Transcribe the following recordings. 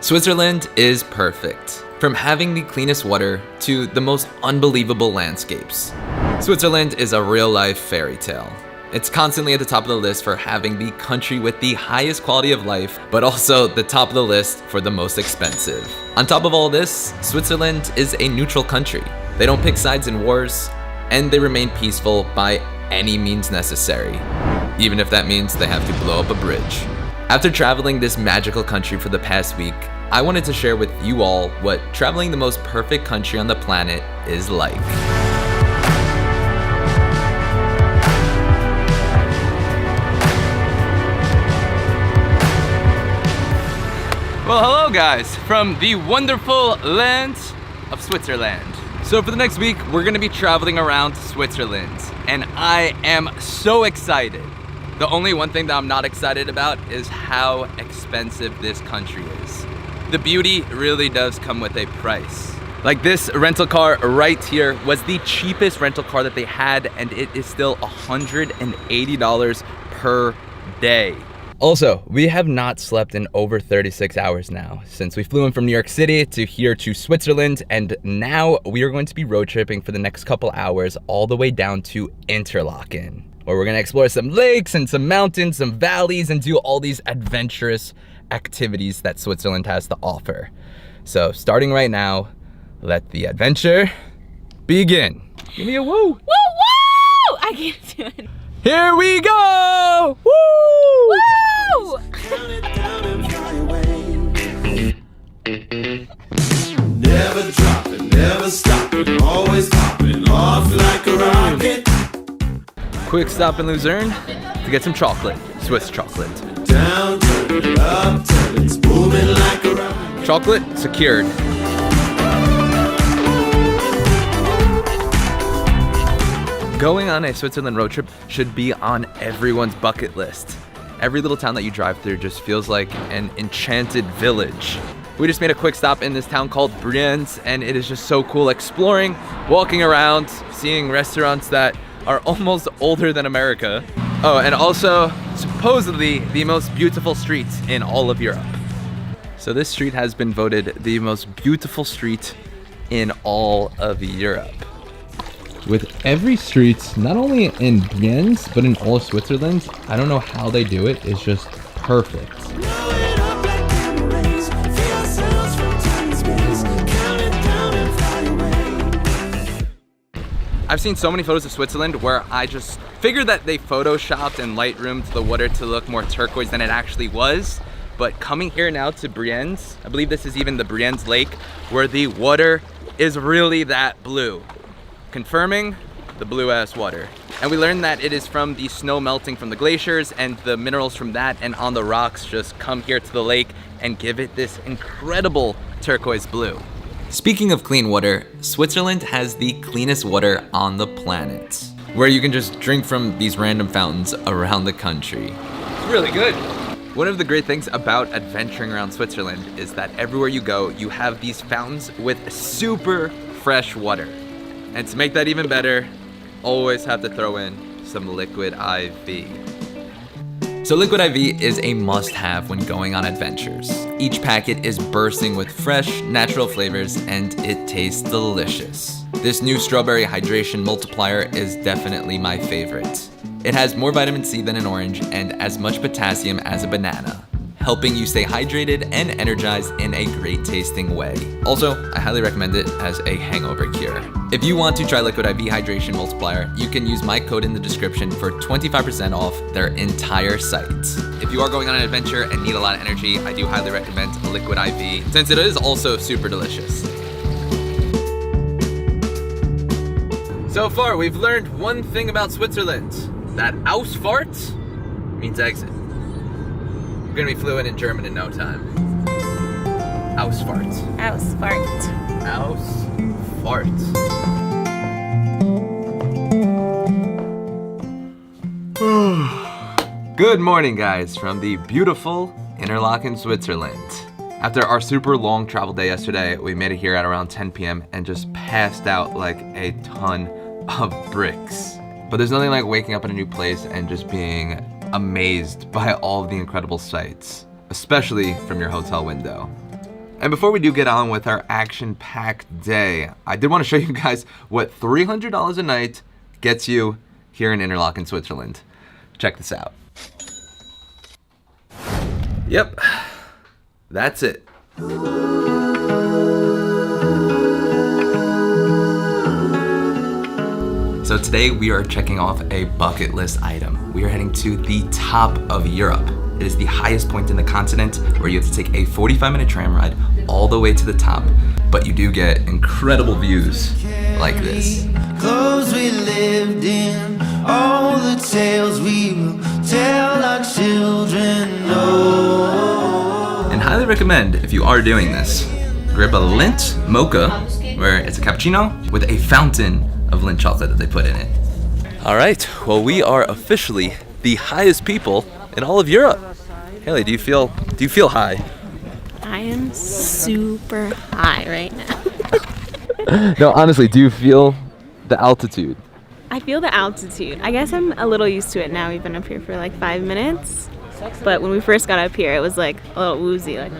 Switzerland is perfect. From having the cleanest water to the most unbelievable landscapes. Switzerland is a real-life fairy tale. It's constantly at the top of the list for having the country with the highest quality of life, but also the top of the list for the most expensive. On top of all this, Switzerland is a neutral country. They don't pick sides in wars, and they remain peaceful by any means necessary, even if that means they have to blow up a bridge. After traveling this magical country for the past week, I wanted to share with you all what traveling the most perfect country on the planet is like. Well, hello guys, from the wonderful land of Switzerland. So for the next week, we're gonna be traveling around Switzerland, and I am so excited. The only one thing that I'm not excited about is how expensive this country is. The beauty really does come with a price. Like this rental car right here was the cheapest rental car that they had, and it is still $180 per day. Also, we have not slept in over 36 hours now since we flew in from New York City to here to Switzerland, and now we are going to be road tripping for the next couple hours all the way down to Interlaken, where we're gonna explore some lakes and some mountains, some valleys, and do all these adventurous activities that Switzerland has to offer. So starting right now, let the adventure begin. Give me a woo. Woo woo! I can't do it. Here we go! Woo! Woo! Never dropping, never stopping, always popping off like a rocket. Quick stop in Luzerne to get some chocolate, Swiss chocolate. Down, turn it up, till it's booming like a rocket. Chocolate secured. Going on a Switzerland road trip should be on everyone's bucket list. Every little town that you drive through just feels like an enchanted village. We just made a quick stop in this town called Brienz, and it is just so cool exploring, walking around, seeing restaurants that are almost older than America. Oh, and also supposedly the most beautiful street in all of Europe. So this street has been voted the most beautiful street in all of Europe. With every street, not only in Brienz, but in all of Switzerland, I don't know how they do it, it's just perfect. I've seen so many photos of Switzerland where I just figured that they photoshopped and lightroomed the water to look more turquoise than it actually was. But coming here now to Brienz, I believe this is even the Brienz Lake, where the water is really that blue. Confirming the blue ass water. And we learned that it is from the snow melting from the glaciers, and the minerals from that and on the rocks just come here to the lake and give it this incredible turquoise blue. Speaking of clean water, Switzerland has the cleanest water on the planet, where you can just drink from these random fountains around the country. It's really good. One of the great things about adventuring around Switzerland is that everywhere you go, you have these fountains with super fresh water. And to make that even better, always have to throw in some liquid IV. So Liquid IV is a must-have when going on adventures. Each packet is bursting with fresh, natural flavors, and it tastes delicious. This new strawberry hydration multiplier is definitely my favorite. It has more vitamin C than an orange and as much potassium as a banana, helping you stay hydrated and energized in a great tasting way. Also, I highly recommend it as a hangover cure. If you want to try Liquid IV Hydration Multiplier, you can use my code in the description for 25% off their entire site. If you are going on an adventure and need a lot of energy, I do highly recommend Liquid IV, since it is also super delicious. So far, we've learned one thing about Switzerland, that Ausfahrt means exit. We're gonna be fluent in German in no time. Ausfahrt. Ausfahrt. Ausfahrt. Good morning, guys, from the beautiful Interlaken, Switzerland. After our super long travel day yesterday, we made it here at around 10 p.m. and just passed out like a ton of bricks. But there's nothing like waking up in a new place and just being amazed by all of the incredible sights, especially from your hotel window. And before we do get on with our action-packed day, I did want to show you guys what $300 a night gets you here in Interlaken, Switzerland. Check this out. Yep, that's it. So today we are checking off a bucket list item. We are heading to the top of Europe. It is the highest point in the continent where you have to take a 45-minute tram ride all the way to the top. But you do get incredible views like this. Clothes we lived in, all the tales we will tell our children. No. And highly recommend, if you are doing this, grab a Lindt mocha, where it's a cappuccino with a fountain of Lindt chocolate that they put in it. All right, well, we are officially the highest people in all of Europe. Haley, do you feel high? I am super high right now. No, honestly, do you feel the altitude? I feel the altitude. I guess I'm a little used to it now. We've been up here for like 5 minutes. But when we first got up here, it was like a little woozy. Like.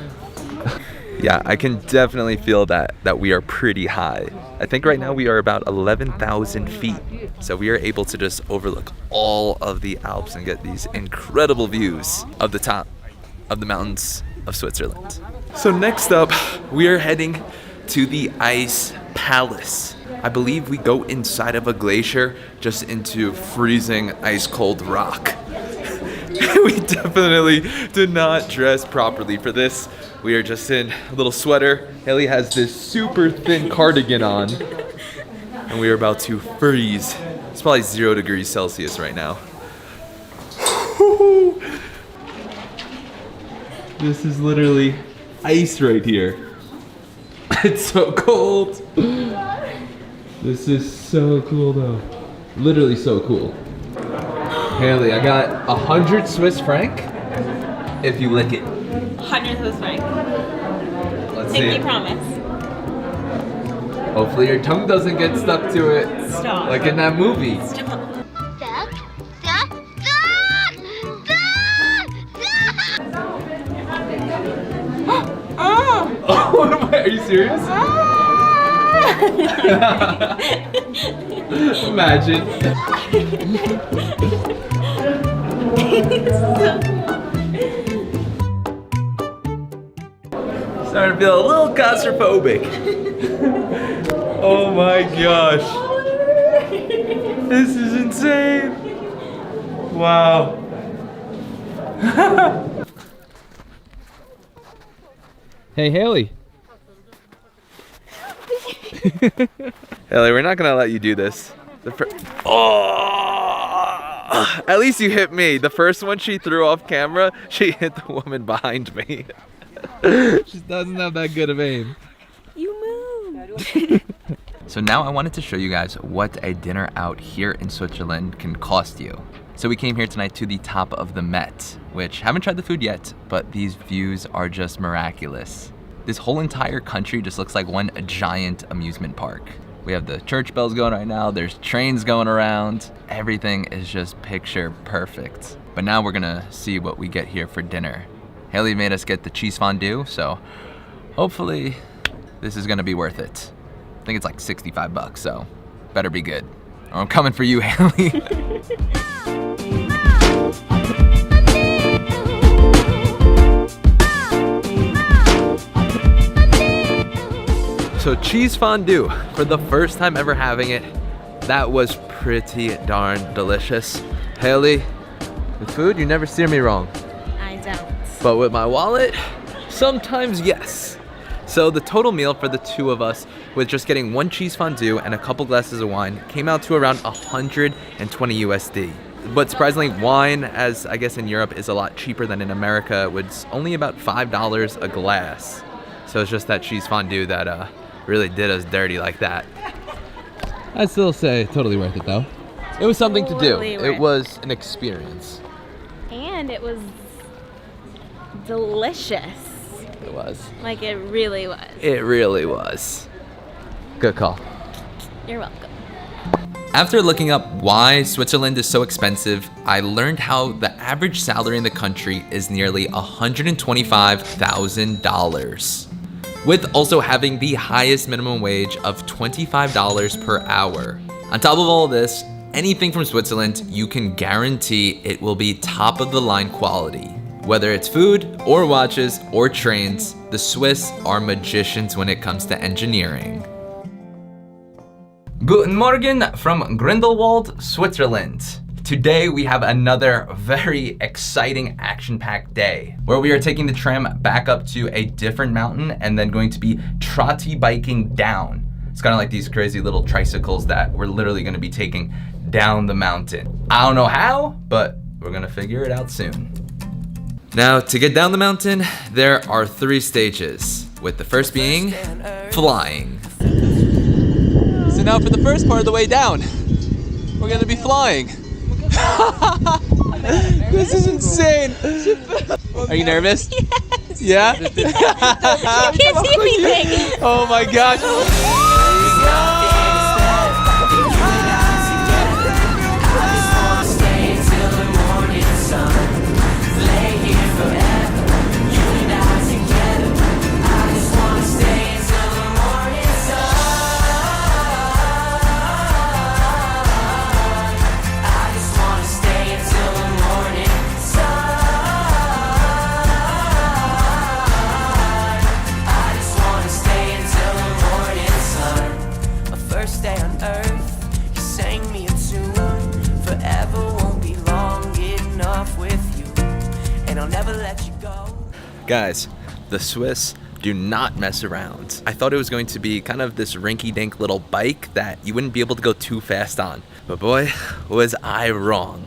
Yeah, I can definitely feel that we are pretty high. I think right now we are about 11,000 feet. So we are able to just overlook all of the Alps and get these incredible views of the top of the mountains of Switzerland. So next up, we are heading to the Ice Palace. I believe we go inside of a glacier just into freezing ice cold rock. We definitely did not dress properly for this. We are just in a little sweater. Haley has this super thin cardigan on. And we are about to freeze. It's probably 0 degrees Celsius right now. This is literally ice right here. It's so cold. This is so cool though. Literally so cool. Haley, I got 100 Swiss franc if you lick it. 100 Swiss franc. Let's Take see. me promise. Hopefully your tongue doesn't get stuck to it. Stop. Like in that movie. Stop. Oh, what am I? Are you serious? Imagine. Starting to feel a little claustrophobic. Oh my gosh. This is insane. Wow. Hey, Haley. Haley, we're not gonna let you do this. Oh! At least you hit me. The first one she threw off camera, she hit the woman behind me. She doesn't have that good of aim. You moved. So now I wanted to show you guys what a dinner out here in Switzerland can cost you. So we came here tonight to the top of the Met, which haven't tried the food yet, but these views are just miraculous. This whole entire country just looks like one giant amusement park. We have the church bells going right now, there's trains going around. Everything is just picture perfect. But now we're gonna see what we get here for dinner. Haley made us get the cheese fondue, so hopefully this is gonna be worth it. I think it's like 65 bucks, so better be good. Or I'm coming for you, Haley. So cheese fondue, for the first time ever having it, that was pretty darn delicious. Haley, with food, you never steer me wrong. I don't. But with my wallet, sometimes yes. So the total meal for the two of us, with just getting one cheese fondue and a couple glasses of wine, came out to around 120 USD. But surprisingly, wine, as I guess in Europe, is a lot cheaper than in America. Was only about $5 a glass. So it's just that cheese fondue that really did us dirty like that. I'd still say totally worth it though. It was something to do. Totally It worth was an experience. And it was delicious. It was. Like it really was. It really was. Good call. You're welcome. After looking up why Switzerland is so expensive, I learned how the average salary in the country is nearly $125,000. with also having the highest minimum wage of $25 per hour. On top of all this, anything from Switzerland, you can guarantee it will be top of the line quality. Whether it's food or watches or trains, the Swiss are magicians when it comes to engineering. Guten Morgen from Grindelwald, Switzerland. Today we have another very exciting action-packed day where we are taking the tram back up to a different mountain and then going to be trotty biking down. It's kind of like these crazy little tricycles that we're literally going to be taking down the mountain. I don't know how, but we're going to figure it out soon. Now, to get down the mountain, there are 3 stages, with the first being flying. So now for the first part of the way down, we're gonna be flying. This is insane. Are you nervous? Yes. Yeah? I can't see anything. Oh my gosh. Guys, the Swiss do not mess around. I thought it was going to be kind of this rinky-dink little bike that you wouldn't be able to go too fast on. But boy, was I wrong.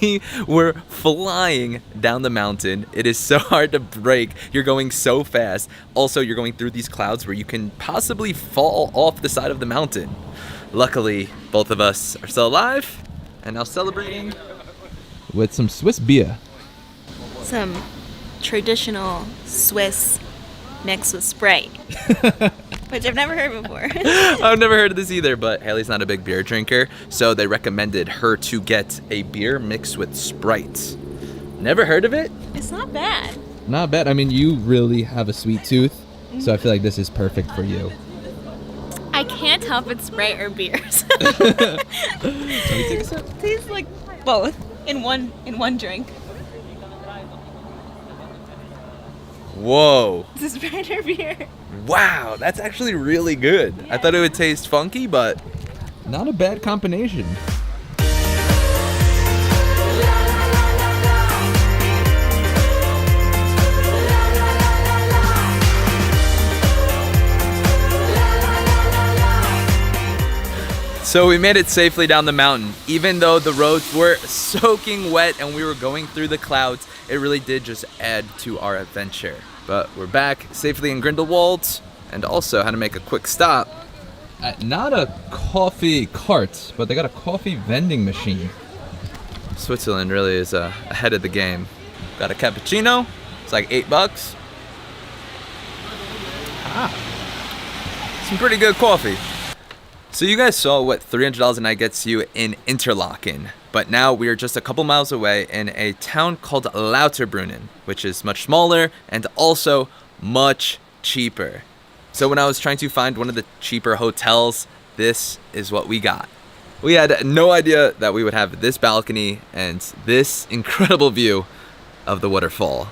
We were flying down the mountain. It is so hard to brake. You're going so fast. Also, you're going through these clouds where you can possibly fall off the side of the mountain. Luckily, both of us are still alive and now celebrating With some Swiss beer. Some traditional Swiss mixed with Sprite, which I've never heard before. I've never heard of this either, but Haley's not a big beer drinker, so they recommended her to get a beer mixed with Sprite. Never heard of it? It's not bad. Not bad. I mean, you really have a sweet tooth, so I feel like this is perfect for you. I can't tell if it's Sprite or beers. Let me take a sip. Tastes like both in one drink. Whoa. Is it Sprite or beer? Wow, that's actually really good. I thought it would taste funky, but Not a bad combination. So we made it safely down the mountain. Even though the roads were soaking wet and we were going through the clouds, it really did just add to our adventure. But we're back safely in Grindelwald, and also had to make a quick stop. Not a coffee cart, but they got a coffee vending machine. Switzerland really is ahead of the game. Got a cappuccino, it's like $8. Some pretty good coffee. So you guys saw what $300 a night gets you in Interlaken, but now we are just a couple miles away in a town called Lauterbrunnen, which is much smaller and also much cheaper. So when I was trying to find one of the cheaper hotels, this is what we got. We had no idea that we would have this balcony and this incredible view of the waterfall.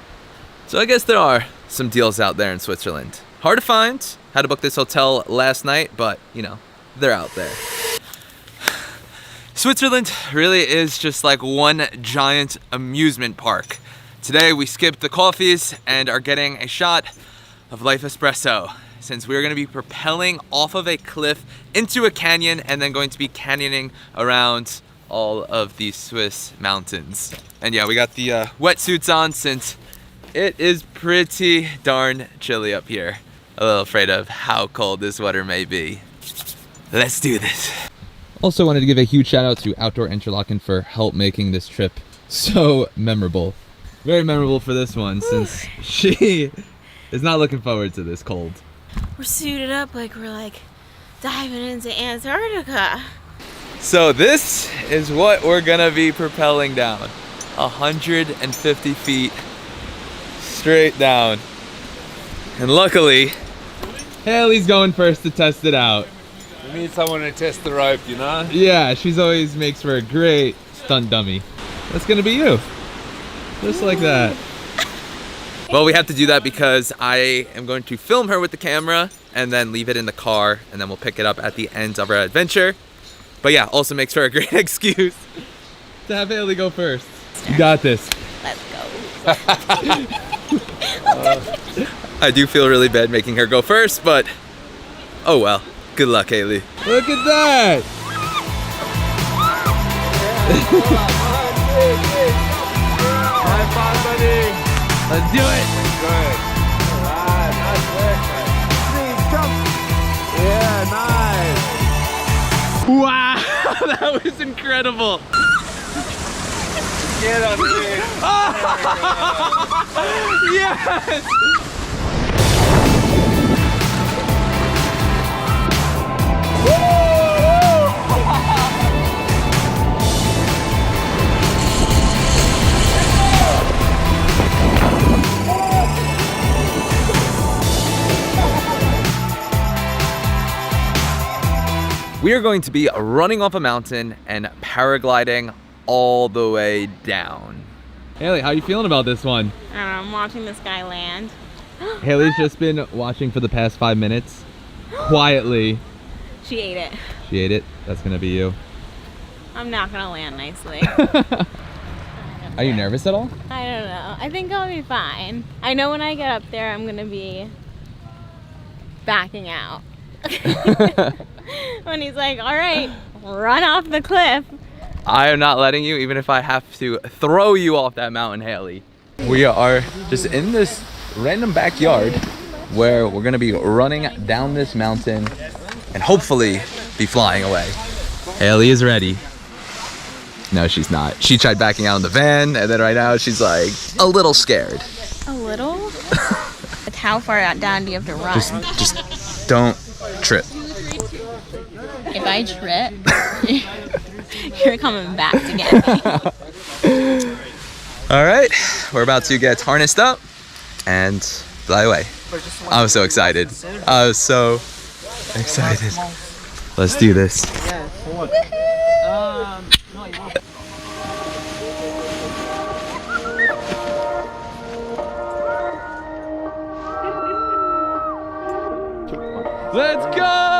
So I guess there are some deals out there in Switzerland. Hard to find. Had to book this hotel last night, but you know, they're out there. Switzerland really is just like one giant amusement park. Today we skipped the coffees and are getting a shot of life espresso, since we're going to be propelling off of a cliff into a canyon and then going to be canyoning around all of these Swiss mountains. And yeah, we got the wetsuits on since it is pretty darn chilly up here. A little afraid of how cold this water may be. Let's do this. Also wanted to give a huge shout out to Outdoor Interlaken for help making this trip so memorable. Very memorable for this one, since she is not looking forward to this cold. We're suited up like we're like diving into Antarctica. So this is what we're gonna be propelling down. 150 feet straight down. And luckily, Haley's going first to test it out. We need someone to test the rope, you know? Yeah, she's always makes for a great stunt dummy. That's gonna be you. Just like that. Well, we have to do that because I am going to film her with the camera and then leave it in the car, and then we'll pick it up at the end of our adventure. But yeah, also makes for a great excuse To have Haley go first. You got this. Let's go. I do feel really bad making her go first, but oh well. Good luck, Haley. Look at that. High five, buddy. Let's do it. Good. Alright, nice work, mate. Please, jump. Yeah, nice. Wow, that was incredible. Get on here. Yes. We are going to be running off a mountain and paragliding all the way down. Haley, how you feeling about this one? I don't know, I'm watching this guy land. Haley's just been watching for the past 5 minutes. Quietly. She ate it. She ate it. That's gonna be you. I'm not gonna land nicely. Are you nervous at all? I don't know. I think I'll be fine. I know when I get up there, I'm gonna be backing out. When he's like, all right, run off the cliff. I am not letting you, even if I have to throw you off that mountain, Haley. We are just in this random backyard where we're gonna be running down this mountain and hopefully be flying away. Haley is ready. No, she's not. She tried backing out in the van, and then right now she's like a little scared. A little? Like how far down do you have to run? Just don't trip. If I trip, you're coming back to get me. All right, we're about to get harnessed up and fly away. I'm so excited. I was so excited. Let's do this. Let's go!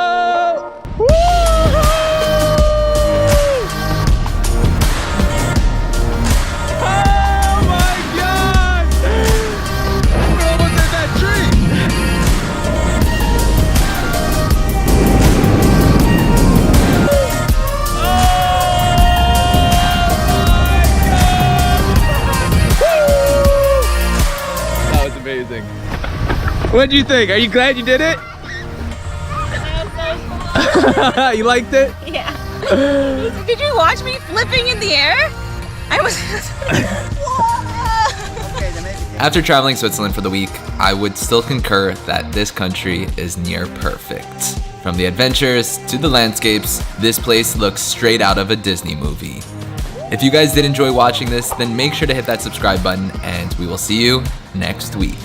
Amazing. What'd you think? Are you glad you did it? You liked it? Yeah. Did you watch me flipping in the air? I was. After traveling Switzerland for the week, I would still concur that this country is near perfect. From the adventures to the landscapes, this place looks straight out of a Disney movie. If you guys did enjoy watching this, then make sure to hit that subscribe button, and we will see you next week.